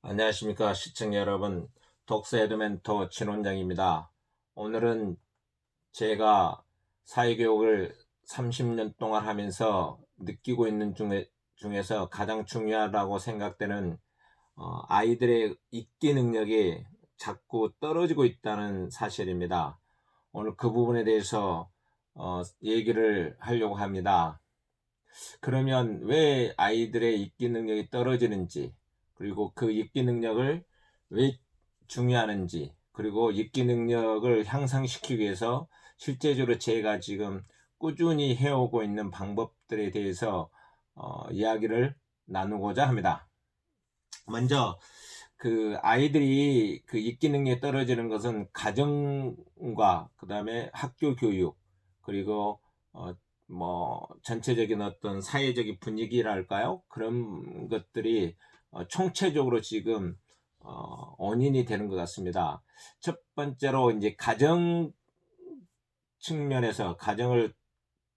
안녕하십니까 시청자 여러분, 독서헤드 멘토 진원장입니다. 오늘은 제가 사회교육을 30년 동안 하면서 느끼고 있는 중에서 가장 중요하다고 생각되는 아이들의 읽기 능력이 자꾸 떨어지고 있다는 사실입니다. 오늘 그 부분에 대해서 얘기를 하려고 합니다. 그러면 왜 아이들의 읽기 능력이 떨어지는지, 그리고 그 읽기 능력을 왜 중요하는지, 그리고 읽기 능력을 향상시키기 위해서 실제적으로 제가 지금 꾸준히 해오고 있는 방법들에 대해서 이야기를 나누고자 합니다. 먼저 그 아이들이 그 읽기 능력이 떨어지는 것은 가정과 그 다음에 학교 교육, 그리고 뭐 전체적인 어떤 사회적인 분위기랄까요? 그런 것들이 총체적으로 지금 원인이 되는 것 같습니다. 첫 번째로 이제 가정 측면에서 가정을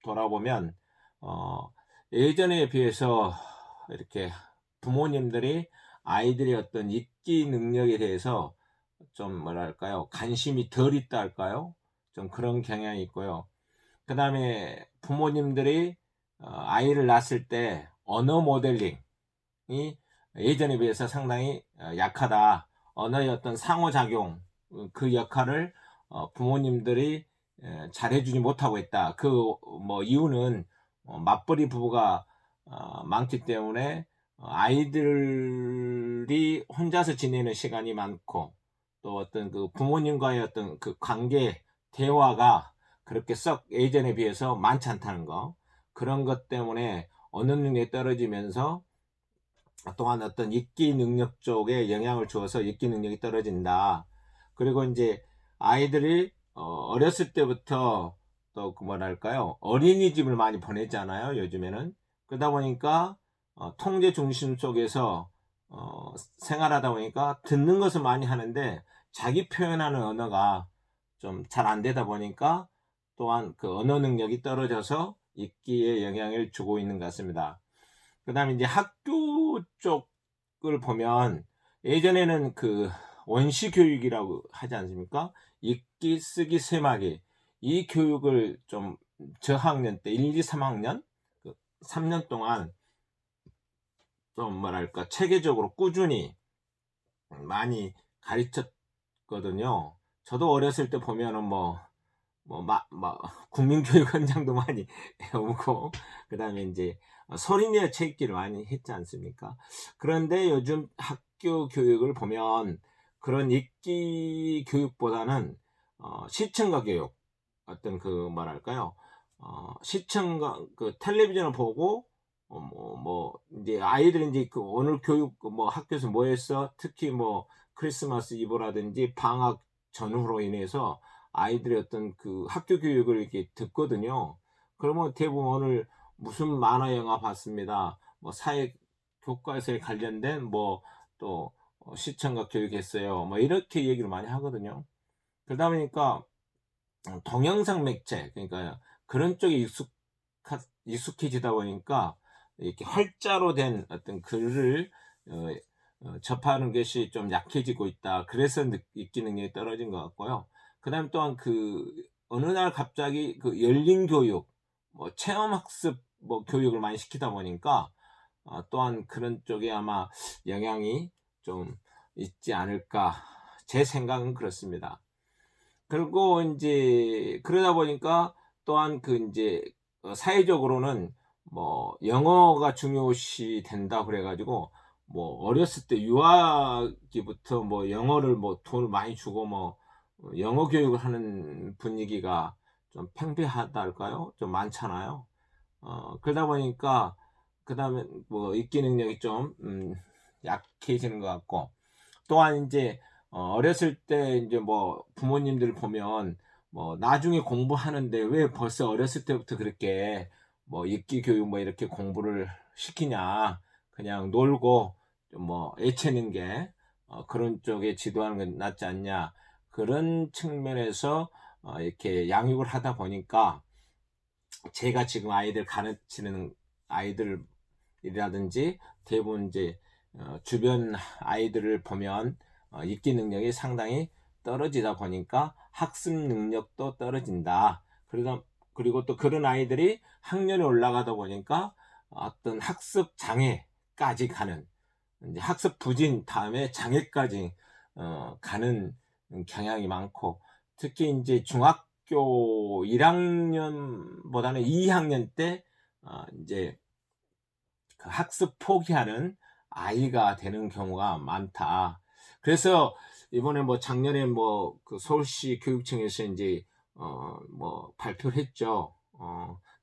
돌아보면 예전에 비해서 이렇게 부모님들이 아이들의 어떤 읽기 능력에 대해서 좀 뭐랄까요, 관심이 덜 있다 할까요? 좀 그런 경향이 있고요. 그 다음에 부모님들이 아이를 낳았을 때 언어 모델링이 예전에 비해서 상당히 약하다. 언어의 어떤 상호작용, 그 역할을 부모님들이 잘해주지 못하고 있다. 그 뭐 이유는 맞벌이 부부가 많기 때문에 아이들이 혼자서 지내는 시간이 많고, 또 어떤 그 부모님과의 어떤 그 관계 대화가 그렇게 썩 예전에 비해서 많지 않다는 거, 그런 것 때문에 언어 능력이 떨어지면서 또한 어떤 읽기 능력 쪽에 영향을 주어서 읽기 능력이 떨어진다. 그리고 이제 아이들이 어렸을 때부터 또 그 뭐랄까요, 어린이집을 많이 보내잖아요, 요즘에는. 그러다 보니까 통제 중심 속에서 생활하다 보니까 듣는 것을 많이 하는데 자기 표현하는 언어가 좀 잘 안 되다 보니까 또한 그 언어 능력이 떨어져서 읽기에 영향을 주고 있는 것 같습니다. 그 다음에 이제 학교 쪽을 보면 예전에는 그 원시 교육이라고 하지 않습니까? 읽기, 쓰기, 세마기. 이 교육을 좀 저학년 때 1, 2, 3학년, 3년 동안 좀 뭐랄까 체계적으로 꾸준히 많이 가르쳤거든요. 저도 어렸을 때 보면은 국민교육 현장도 많이 배우고, 그 다음에 이제 소리내어 책기를 많이 했지 않습니까? 그런데 요즘 학교 교육을 보면 그런 읽기 교육보다는 시청각 교육, 어떤 그 뭐랄까요, 시청각 그 텔레비전을 보고 이제 아이들이 이제 그 오늘 교육 뭐 학교에서 뭐 했어, 특히 뭐 크리스마스 이브라든지 방학 전후로 인해서 아이들의 어떤 그 학교 교육을 이렇게 듣거든요. 그러면 대부분 오늘 무슨 만화 영화 봤습니다. 뭐 사회 교과서에 관련된 뭐 또 시청각 교육했어요. 뭐 이렇게 얘기를 많이 하거든요. 그러다 보니까 동영상 매체, 그러니까 그런 쪽에 익숙해지다 보니까 이렇게 활자로 된 어떤 글을 어, 접하는 것이 좀 약해지고 있다. 그래서 읽기 능력이 떨어진 것 같고요. 그 다음 또한 그 어느 날 갑자기 그 열린 교육, 뭐 체험 학습 뭐 교육을 많이 시키다 보니까 또한 그런 쪽에 아마 영향이 좀 있지 않을까. 제 생각은 그렇습니다. 그리고 이제 그러다 보니까 또한 그 이제 사회적으로는 뭐 영어가 중요시 된다 그래가지고 뭐 어렸을 때 유아기부터 뭐 영어를 뭐 돈을 많이 주고 뭐 영어 교육을 하는 분위기가 좀 팽배하다 할까요? 좀 많잖아요. 그러다 보니까 그 다음에 뭐 읽기 능력이 좀 약해지는 것 같고, 또한 이제 어렸을 때 이제 뭐 부모님들 보면 뭐 나중에 공부하는데 왜 벌써 어렸을 때부터 그렇게 뭐 읽기 교육 뭐 이렇게 공부를 시키냐, 그냥 놀고 뭐 애체는 게 그런 쪽에 지도하는 건 낫지 않냐, 그런 측면에서 이렇게 양육을 하다 보니까 제가 지금 아이들 가르치는 아이들이라든지 대부분 이제 주변 아이들을 보면 읽기 능력이 상당히 떨어지다 보니까 학습 능력도 떨어진다. 그리고 또 그런 아이들이 학년이 올라가다 보니까 어떤 학습 장애까지 가는, 이제 학습 부진 다음에 장애까지 가는 경향이 많고, 특히 이제 중학교 1학년보다는 2학년 때 이제 그 학습 포기하는 아이가 되는 경우가 많다. 그래서 이번에 뭐 작년에 뭐 그 서울시 교육청에서 이제 뭐 발표를 했죠.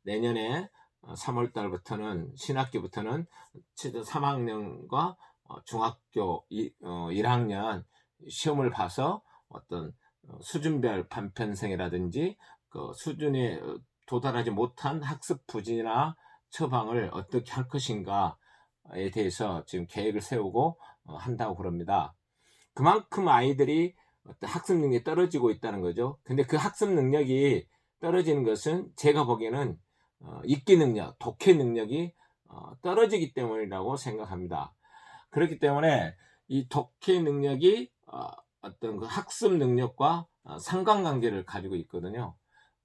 내년에 3월 달부터는, 신학기부터는 최대 3학년과 중학교 1학년 시험을 봐서 어떤 수준별 반편성이라든지 그 수준에 도달하지 못한 학습 부진이나 처방을 어떻게 할 것인가에 대해서 지금 계획을 세우고 한다고 그럽니다. 그만큼 아이들이 어떤 학습 능력이 떨어지고 있다는 거죠. 근데 그 학습 능력이 떨어지는 것은 제가 보기에는 읽기 능력, 독해 능력이 떨어지기 때문이라고 생각합니다. 그렇기 때문에 이 독해 능력이 어떤 그 학습 능력과 상관관계를 가지고 있거든요.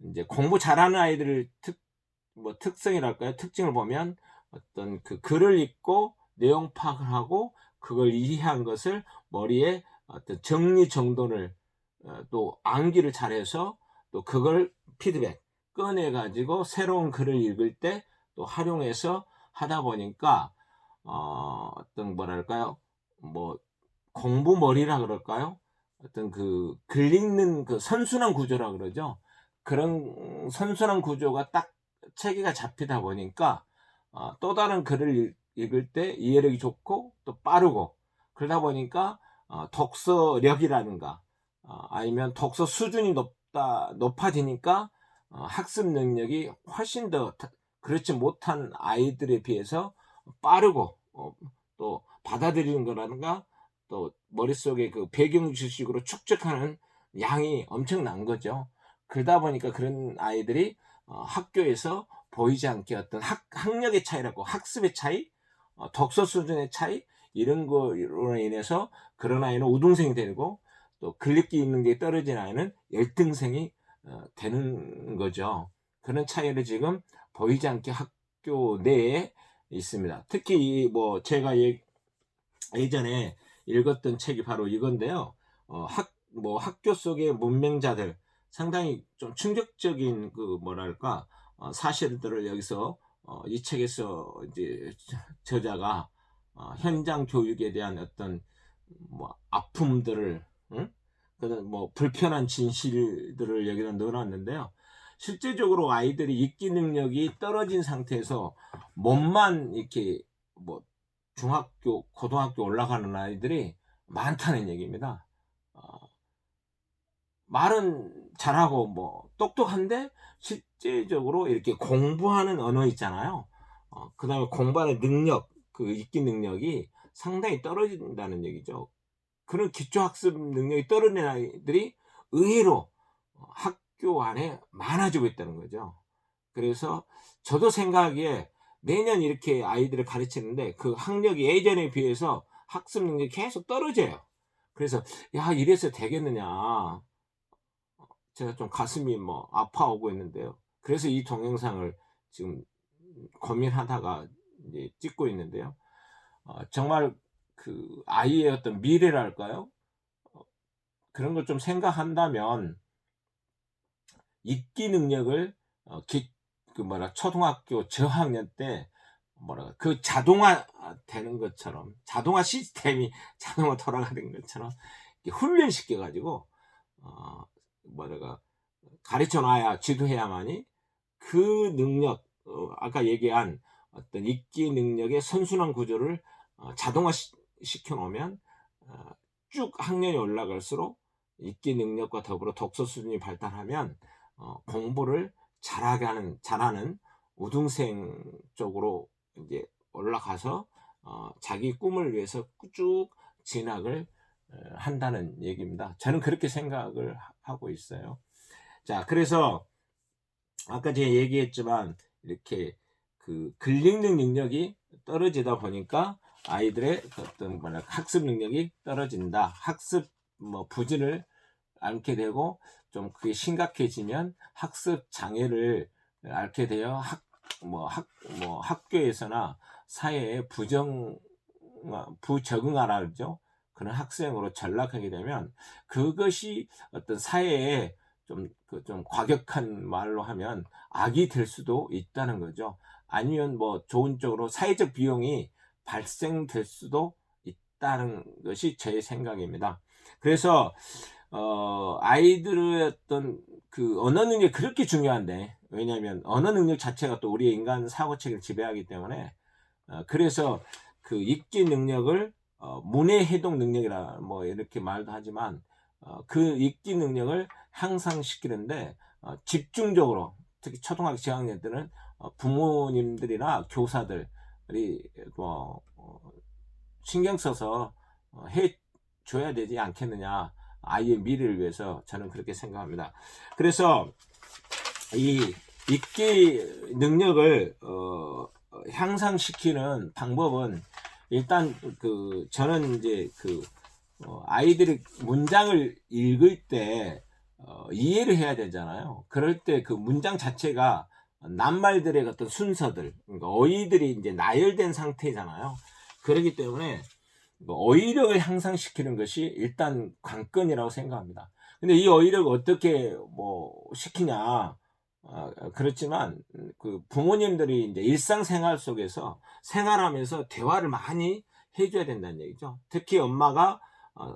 이제 공부 잘하는 아이들을 특성이랄까요? 특징을 보면 어떤 그 글을 읽고 내용 파악을 하고 그걸 이해한 것을 머리에 어떤 정리 정돈을 또 암기를 잘해서 또 그걸 피드백 꺼내 가지고 새로운 글을 읽을 때 또 활용해서 하다 보니까 어떤 뭐랄까요? 뭐 공부머리라 그럴까요? 어떤 그 글 읽는 그 선순환 구조라 그러죠. 그런 선순환 구조가 딱 체계가 잡히다 보니까 또 다른 글을 읽을 때 이해력이 좋고 또 빠르고, 그러다 보니까 독서력이라든가 아니면 독서 수준이 높아지니까 학습 능력이 훨씬 더 그렇지 못한 아이들에 비해서 빠르고 또 받아들이는 거라든가 또 머릿속에 그 배경 지식으로 축적하는 양이 엄청난 거죠. 그러다 보니까 그런 아이들이 학교에서 보이지 않게 어떤 학력의 차이라고, 학습의 차이, 독서 수준의 차이, 이런 거로 인해서 그런 아이는 우등생이 되고 또 글읽기 있는 게 떨어진 아이는 열등생이 되는 거죠. 그런 차이를 지금 보이지 않게 학교 내에 있습니다. 특히 뭐 제가 예전에 읽었던 책이 바로 이건데요. 학교 속의 문맹자들, 상당히 좀 충격적인 그 뭐랄까 사실들을 여기서 이 책에서 이제 저자가 현장 교육에 대한 어떤 뭐 아픔들을, 응? 그런 뭐 불편한 진실들을 여기다 넣어놨는데요. 실제적으로 아이들이 읽기 능력이 떨어진 상태에서 몸만 이렇게 뭐 중학교, 고등학교 올라가는 아이들이 많다는 얘기입니다. 말은 잘하고 뭐 똑똑한데 실제적으로 이렇게 공부하는 언어 있잖아요. 그 다음에 공부하는 능력, 그 읽기 능력이 상당히 떨어진다는 얘기죠. 그런 기초학습 능력이 떨어진 아이들이 의외로 학교 안에 많아지고 있다는 거죠. 그래서 저도 생각하기에 매년 이렇게 아이들을 가르치는데 그 학력이 예전에 비해서 학습 능력이 계속 떨어져요. 그래서 야, 이래서 되겠느냐, 제가 좀 가슴이 뭐 아파오고 있는데요. 그래서 이 동영상을 지금 고민하다가 이제 찍고 있는데요. 정말 그 아이의 어떤 미래랄까요? 그런 걸 좀 생각한다면 읽기 능력을 초등학교 저학년 때 그 자동화 되는 것처럼, 자동화 시스템이 자동화 돌아가는 것처럼 훈련시켜 가지고 가르쳐 놔야, 지도해야만이 그 능력, 아까 얘기한 어떤 읽기 능력의 선순환 구조를 자동화 시켜 놓으면 쭉 학년이 올라갈수록 읽기 능력과 더불어 독서 수준이 발달하면 공부를 잘하는 우등생 쪽으로 이제 올라가서 자기 꿈을 위해서 쭉 진학을 한다는 얘기입니다. 저는 그렇게 생각을 하고 있어요. 자, 그래서 아까 제가 얘기했지만 이렇게 그 글 읽는 능력이 떨어지다 보니까 아이들의 어떤 뭐랄까 학습 능력이 떨어진다. 학습 뭐 부진을 앓게 되고 좀 그게 심각해지면 학습 장애를 앓게 되어 학교에서나 사회에 부적응하라 그러죠. 그런 학생으로 전락하게 되면 그것이 어떤 사회에 좀 과격한 말로 하면 악이 될 수도 있다는 거죠. 아니면 뭐 좋은 쪽으로 사회적 비용이 발생될 수도 있다는 것이 제 생각입니다. 그래서 아이들의 어떤 그 언어 능력이 그렇게 중요한데, 왜냐하면 언어 능력 자체가 또 우리의 인간 사고체계를 지배하기 때문에, 그래서 그 읽기 능력을 문해 해독 능력이라 뭐 이렇게 말도 하지만, 그 읽기 능력을 향상시키는데 집중적으로, 특히 초등학교 저학년 때는 부모님들이나 교사들이 뭐 신경 써서 해 줘야 되지 않겠느냐. 아이의 미래를 위해서 저는 그렇게 생각합니다. 그래서 이 읽기 능력을 향상시키는 방법은, 일단 저는 이제 아이들이 문장을 읽을 때 이해를 해야 되잖아요. 그럴 때 그 문장 자체가 낱말들의 어떤 순서들, 그러니까 어휘들이 이제 나열된 상태잖아요. 그렇기 때문에 어휘력을 향상시키는 것이 일단 관건이라고 생각합니다. 근데 이 어휘력을 어떻게 뭐 시키냐? 그렇지만 그 부모님들이 이제 일상생활 속에서 생활하면서 대화를 많이 해줘야 된다는 얘기죠. 특히 엄마가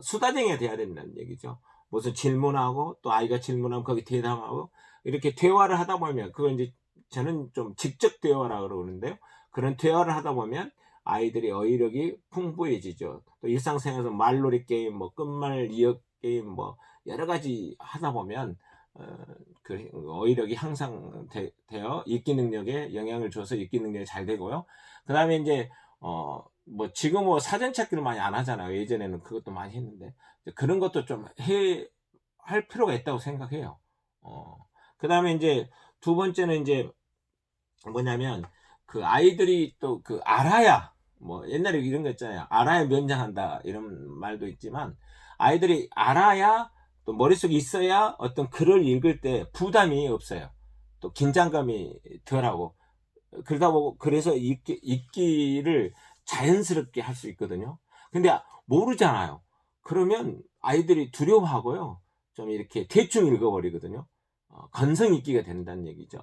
수다쟁이가 돼야 된다는 얘기죠. 무슨 질문하고 또 아이가 질문하면 거기 대답하고 이렇게 대화를 하다 보면, 그건 이제 저는 좀 직접 대화라고 그러는데요. 그런 대화를 하다 보면 아이들의 어휘력이 풍부해지죠. 또 일상생활에서 말놀이 게임, 뭐 끝말 이어 게임, 뭐 여러 가지 하다 보면 그 어휘력이 향상되어 읽기 능력에 영향을 줘서 읽기 능력이 잘 되고요. 그 다음에 이제 뭐 지금 뭐 사전 찾기를 많이 안 하잖아요. 예전에는 그것도 많이 했는데 그런 것도 좀 할 필요가 있다고 생각해요. 그 다음에 이제 두 번째는 이제 뭐냐면, 그 아이들이 또 알아야, 뭐 옛날에 이런 거 있잖아요. 알아야 면장한다 이런 말도 있지만, 아이들이 알아야 또 머릿속에 있어야 어떤 글을 읽을 때 부담이 없어요. 또 긴장감이 덜하고, 그러다 보고 그래서 읽기를 자연스럽게 할 수 있거든요. 근데 모르잖아요. 그러면 아이들이 두려워하고요. 좀 이렇게 대충 읽어버리거든요. 건성 읽기가 된다는 얘기죠.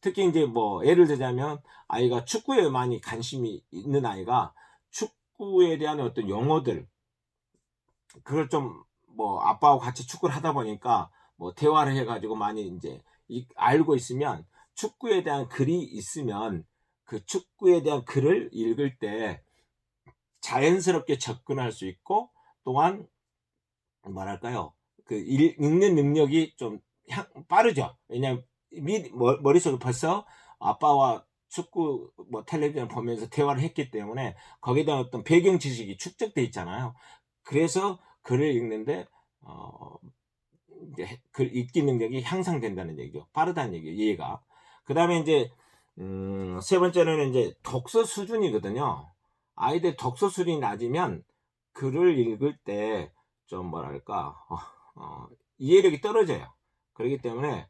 특히 이제 뭐 예를 들자면, 아이가 축구에 많이 관심이 있는 아이가 축구에 대한 어떤 용어들, 그걸 좀 뭐 아빠하고 같이 축구를 하다 보니까 뭐 대화를 해가지고 많이 이제 알고 있으면, 축구에 대한 글이 있으면 그 축구에 대한 글을 읽을 때 자연스럽게 접근할 수 있고, 또한 뭐랄까요, 읽는 능력이 좀 빠르죠. 왜냐하면 머릿속에 벌써 아빠와 축구 뭐 텔레비전 보면서 대화를 했기 때문에 거기에 대한 어떤 배경 지식이 축적돼 있잖아요. 그래서 글을 읽는데 이제 글 읽기 능력이 향상된다는 얘기죠. 빠르다는 얘기예요, 이해가. 그 다음에 이제 세 번째는 이제 독서 수준이거든요. 아이들 독서 수준이 낮으면 글을 읽을 때 좀 뭐랄까 이해력이 떨어져요. 그렇기 때문에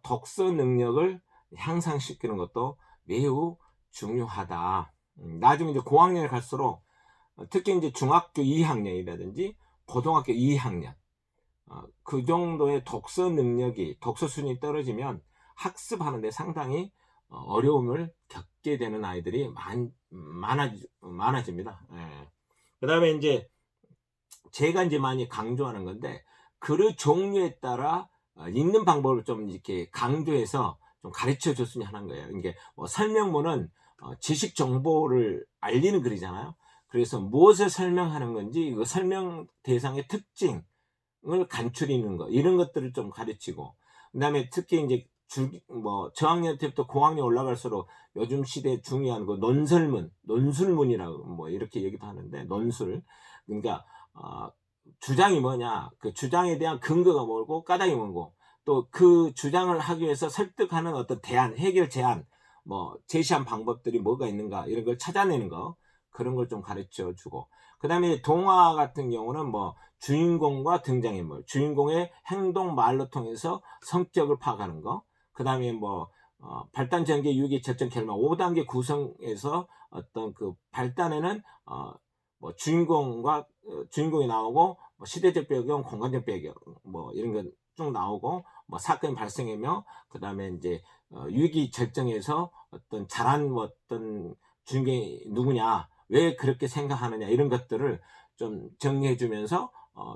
독서 능력을 향상시키는 것도 매우 중요하다. 나중에 이제 고학년에 갈수록 특히 이제 중학교 2학년이라든지 고등학교 2학년 그 정도의 독서 능력이, 독서 수준이 떨어지면 학습하는데 상당히 어려움을 겪게 되는 아이들이 많아집니다. 예. 그 다음에 이제 제가 이제 많이 강조하는 건데, 글의 종류에 따라 읽는 방법을 좀 이렇게 강조해서 좀 가르쳐 줬으면 하는 거예요. 이게 뭐 설명문은 지식 정보를 알리는 글이잖아요. 그래서 무엇을 설명하는 건지, 그 설명 대상의 특징, 을 간추리는 거, 이런 것들을 좀 가르치고, 그다음에 특히 이제 뭐 저학년 때부터 고학년 올라갈수록 요즘 시대에 중요한 그 논술문이라고 뭐 이렇게 얘기도 하는데, 논술, 그러니까 주장이 뭐냐, 그 주장에 대한 근거가 뭐고 까닭이 뭐고, 또 그 주장을 하기 위해서 설득하는 어떤 해결 제안, 뭐 제시한 방법들이 뭐가 있는가, 이런 걸 찾아내는 거, 그런 걸 좀 가르쳐 주고, 그다음에 동화 같은 경우는 뭐 주인공과 등장인물, 주인공의 행동 말로 통해서 성격을 파악하는 거, 그다음에 뭐 발단 전개 유기 결정 결말 5단계 구성에서 어떤 그 발단에는 뭐 주인공이 나오고, 뭐 시대적 배경, 공간적 배경, 뭐 이런 건 쭉 나오고, 뭐 사건이 발생하며, 그다음에 이제 위기 결정에서 어떤 잘한 뭐 어떤 주인공이 누구냐, 왜 그렇게 생각하느냐, 이런 것들을 좀 정리해 주면서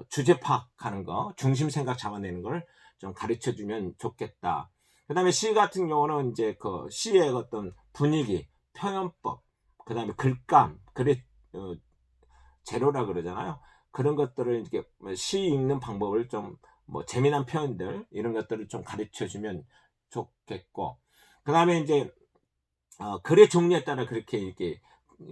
주제 파악하는 거, 중심 생각 잡아내는 걸 좀 가르쳐 주면 좋겠다. 그다음에 시 같은 경우는 이제 그 시의 어떤 분위기, 표현법, 그다음에 글감, 글의 재료라 그러잖아요. 그런 것들을 이렇게 시 읽는 방법을 좀, 뭐 재미난 표현들 이런 것들을 좀 가르쳐 주면 좋겠고, 그다음에 이제 글의 종류에 따라 그렇게 이렇게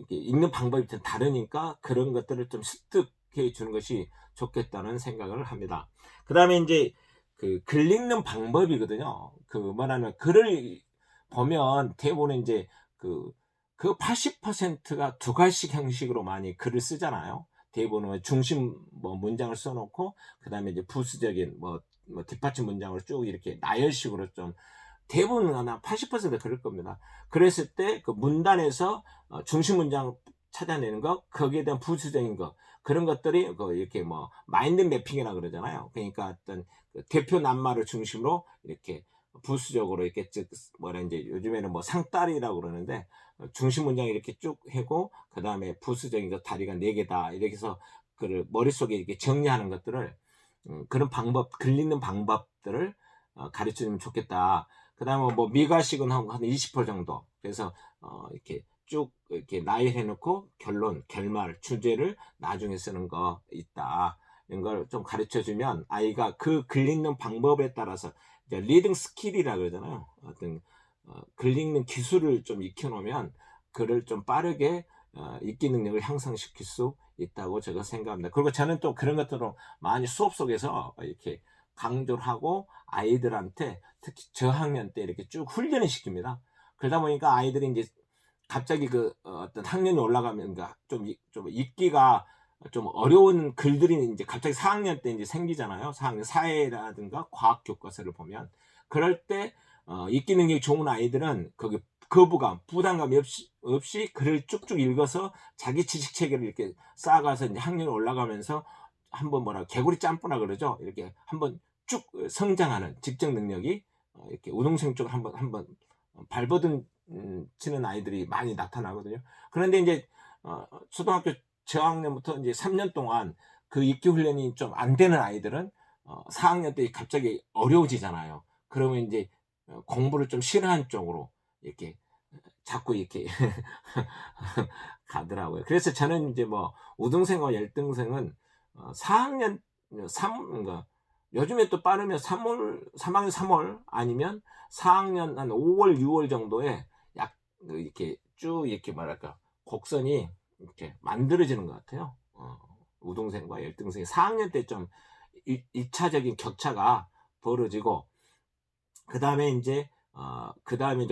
읽는 방법이 좀 다르니까 그런 것들을 좀 습득해 주는 것이 좋겠다는 생각을 합니다. 그다음에 이제 그 글 읽는 방법이거든요. 그 뭐냐면 글을 보면 대부분 이제 그 80%가 두 갈씩 형식으로 많이 글을 쓰잖아요. 대부분은 중심 뭐 문장을 써놓고, 그다음에 이제 부수적인 뭐 뒷받침 문장을 쭉 이렇게 나열식으로 좀, 대부분 한 80% 그럴 겁니다. 그랬을 때 그 문단에서 중심 문장 찾아내는 거, 거기에 대한 부수적인 거, 그런 것들이 그 이렇게 뭐 마인드 매핑이라 그러잖아요. 그러니까 어떤 그 대표 낱말을 중심으로 이렇게 부수적으로 이렇게 뭐라 이제 요즘에는 뭐 상다리라고 그러는데, 중심 문장 이렇게 쭉 하고, 그 다음에 부수적인 거 다리가 4개다 이렇게 해서 그를 머릿속에 이렇게 정리하는 것들을, 그런 방법, 글 읽는 방법들을 가르쳐 주면 좋겠다. 그 다음에 뭐 미가식은 한 20% 정도. 그래서 이렇게 쭉 이렇게 나열해 놓고 결론, 결말, 주제를 나중에 쓰는 거 있다. 이런 걸 좀 가르쳐 주면 아이가 그 글 읽는 방법에 따라서, 이제 리딩 스킬이라 그러잖아요. 어떤 글 읽는 기술을 좀 익혀 놓으면 글을 좀 빠르게 읽기 능력을 향상시킬 수 있다고 제가 생각합니다. 그리고 저는 또 그런 것들을 많이 수업 속에서 이렇게 강조를 하고, 아이들한테 특히 저학년 때 이렇게 쭉 훈련을 시킵니다. 그러다 보니까 아이들이 이제 갑자기 그 어떤 학년이 올라가면, 그러니까 좀 읽기가 좀 어려운 글들이 이제 갑자기 4학년 때 이제 생기잖아요. 4학년 사회라든가 과학 교과서를 보면, 그럴 때 읽기 능력이 좋은 아이들은 거기 거부감, 부담감이 없이 글을 쭉쭉 읽어서 자기 지식 체계를 이렇게 쌓아가서 이제 학년이 올라가면서 한번 뭐라 개구리 짬뿌라 그러죠. 이렇게 한번 쭉 성장하는 직접 능력이 이렇게 우등생 쪽으로 한번 발버둥 치는 아이들이 많이 나타나거든요. 그런데 이제 초등학교 저학년부터 이제 3년 동안 그 읽기 훈련이 좀 안 되는 아이들은 4학년 때 갑자기 어려워지잖아요. 그러면 이제 공부를 좀 싫어하는 쪽으로 이렇게 자꾸 이렇게 가더라고요. 그래서 저는 이제 뭐 우등생과 열등생은 4학년 3, 요즘에 또 빠르면 3학년 3월 아니면 4학년 한 5월 6월 정도에 약 이렇게 쭉 이렇게 뭐랄까 곡선이 이렇게 만들어지는 것 같아요. 우등생과 열등생이 4학년 때 좀 1차적인 격차가 벌어지고, 그 다음에 이제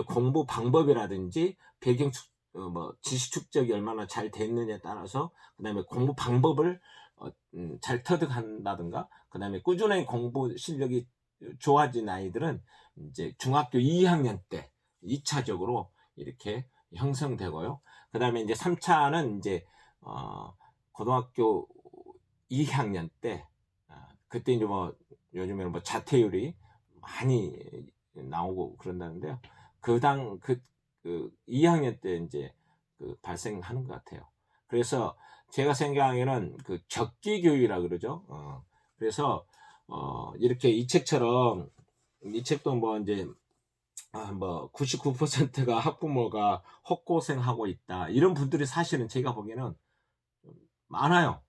공부 방법이라든지 배경 뭐 지식 축적이 얼마나 잘 됐느냐에 따라서, 그 다음에 공부 방법을 잘 터득한다든가, 그 다음에 꾸준히 공부 실력이 좋아진 아이들은 이제 중학교 2학년 때 2차적으로 이렇게 형성되고요. 그 다음에 이제 3차는 이제 고등학교 2학년 때, 그때 이제 뭐 요즘에는 뭐 자퇴율이 많이 나오고 그런다는데요. 그 2학년 때 이제 발생하는 것 같아요. 그래서 제가 생각하기에는 그 적기 교육이라 그러죠. 그래서 이렇게 이 책처럼, 이 책도 뭐 이제 뭐 99%가 학부모가 헛고생하고 있다, 이런 분들이 사실은 제가 보기에는 많아요.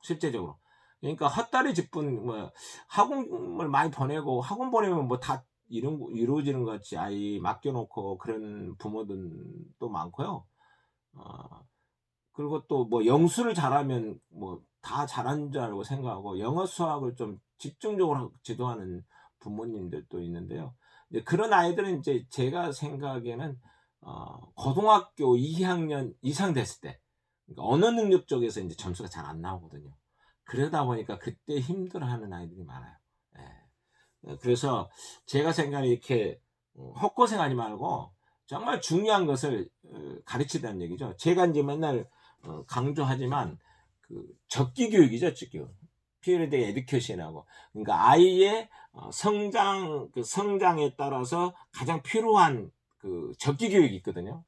실제적으로. 그러니까 헛다리 짚은 뭐 학원을 많이 보내고, 학원 보내면 뭐 다 이루어지는 것 같이 아이 맡겨놓고 그런 부모들도 많고요. 어, 그리고 또 뭐 영수를 잘하면 뭐 다 잘한 줄 알고 생각하고, 영어 수학을 좀 집중적으로 지도하는 부모님들도 있는데요. 이제 그런 아이들은 이제 제가 생각에는 고등학교 2학년 이상 됐을 때, 그러니까 언어 능력 쪽에서 이제 점수가 잘 안 나오거든요. 그러다 보니까 그때 힘들어하는 아이들이 많아요. 그래서 제가 생각에 이렇게 헛고생하지 말고 정말 중요한 것을 가르치자는 얘기죠. 제가 이제 맨날 강조하지만 그 적기 교육이죠, 적기 교육. 피어드 에듀케이션하고, 그러니까 아이의 성장에 따라서 가장 필요한 그 적기 교육이 있거든요.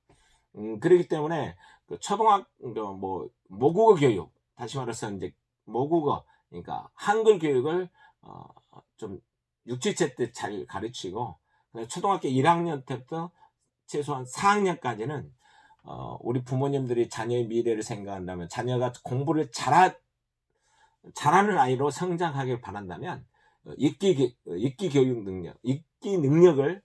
그렇기 때문에 그 뭐 모국어 교육, 다시 말해서 이제 모국어, 그러니까 한글 교육을 좀 육지체 때 잘 가르치고, 초등학교 1학년 때부터 최소한 4학년까지는 우리 부모님들이 자녀의 미래를 생각한다면, 자녀가 공부를 잘하는 아이로 성장하길 바란다면 읽기 교육 능력, 읽기 능력을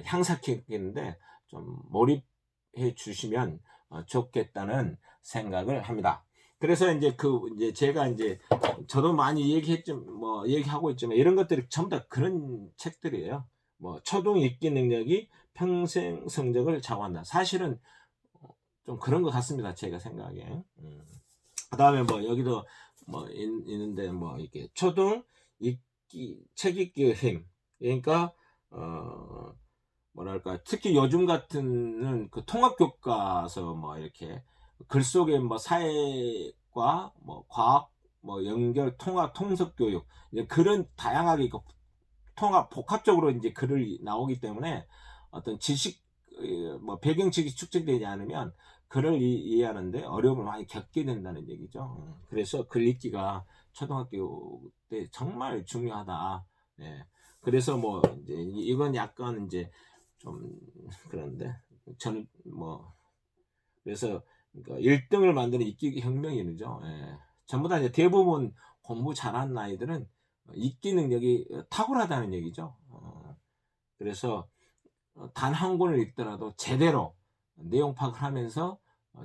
향상시키는데 좀 몰입해 주시면 좋겠다는 생각을 합니다. 그래서 이제 이제 제가 이제 저도 많이 얘기하고 있지만 이런 것들이 전부 다 그런 책들이에요. 뭐 초등 읽기 능력이 평생 성적을 좌우한다. 사실은 좀 그런 것 같습니다. 제가 생각에. 그다음에 뭐 여기도 뭐 있는데 뭐 이렇게 초등 책 읽기의 힘. 그러니까 뭐랄까, 특히 요즘 같은 그 통합 교과서 뭐 이렇게 글 속에 뭐 사회과 뭐 과학 뭐 연결 통합 통섭 교육, 이제 그런 다양하게 통합 복합적으로 이제 글을 나오기 때문에 어떤 지식 뭐 배경 지식이 축적되지 않으면 글을 이해하는데 어려움을 많이 겪게 된다는 얘기죠. 그래서 글 읽기가 초등학교 때 정말 중요하다. 예. 그래서 뭐 이제 이건 약간 이제 좀 그런데 저는 뭐 그래서 그러니까 1등을 만드는 읽기 혁명이죠. 예. 전부 다 이제 대부분 공부 잘하는 아이들은 읽기 능력이 탁월하다는 얘기죠. 그래서 단 한 권을 읽더라도 제대로 내용 파악을 하면서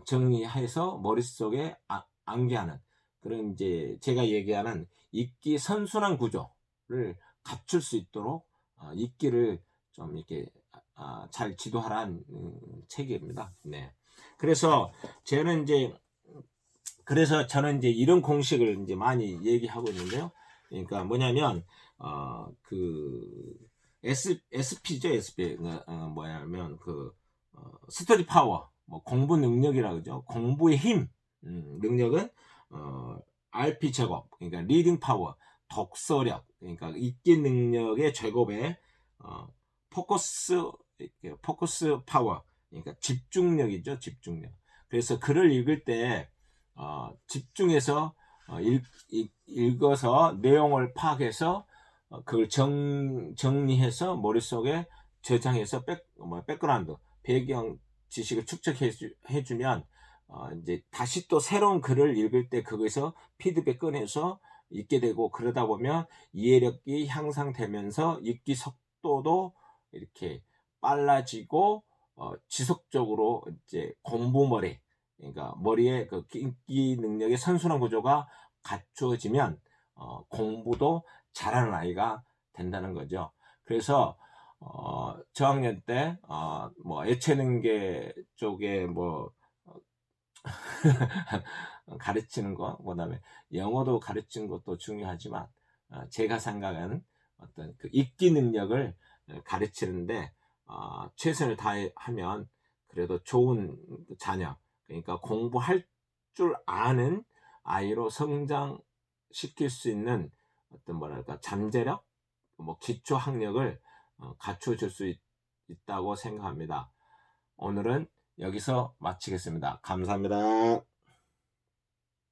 정리해서 머릿속에 암기하는 그런, 이제 제가 얘기하는 읽기 선순환 구조를 갖출 수 있도록 읽기를 좀 이렇게 잘 지도하라는 책입니다. 네. 그래서 저는 이제 이런 공식을 이제 많이 얘기하고 있는데요. 그러니까 뭐냐면 그 SP죠, SP. 뭐냐면 스터디 파워, 뭐 공부 능력이라 그러죠. 공부의 힘, 능력은 RP 제곱, 그러니까 리딩 파워, 독서력, 그러니까 읽기 능력의 제곱에 포커스 파워, 그러니까 집중력이죠, 집중력. 그래서 글을 읽을 때 집중해서 읽어서 내용을 파악해서 그걸 정리해서 머릿속에 저장해서 백그라운드, 배경 지식을 축적해 주면 이제 다시 또 새로운 글을 읽을 때 그거에서 피드백 꺼내서 읽게 되고, 그러다 보면 이해력이 향상되면서 읽기 속도도 이렇게 빨라지고 지속적으로 이제 공부머리, 그러니까 머리의 그 읽기 능력의 선순환 구조가 갖추어지면 공부도 잘하는 아이가 된다는 거죠. 그래서 저학년 때 뭐 예체능계 쪽에 뭐 가르치는 거, 그다음에 영어도 가르치는 것도 중요하지만 제가 생각하는 어떤 그 읽기 능력을 가르치는데 최선을 다하면 그래도 좋은 자녀, 그러니까 공부할 줄 아는 아이로 성장시킬 수 있는 어떤 뭐랄까 잠재력, 뭐 기초 학력을 갖추어 줄 수 있다고 생각합니다. 오늘은 여기서 마치겠습니다. 감사합니다.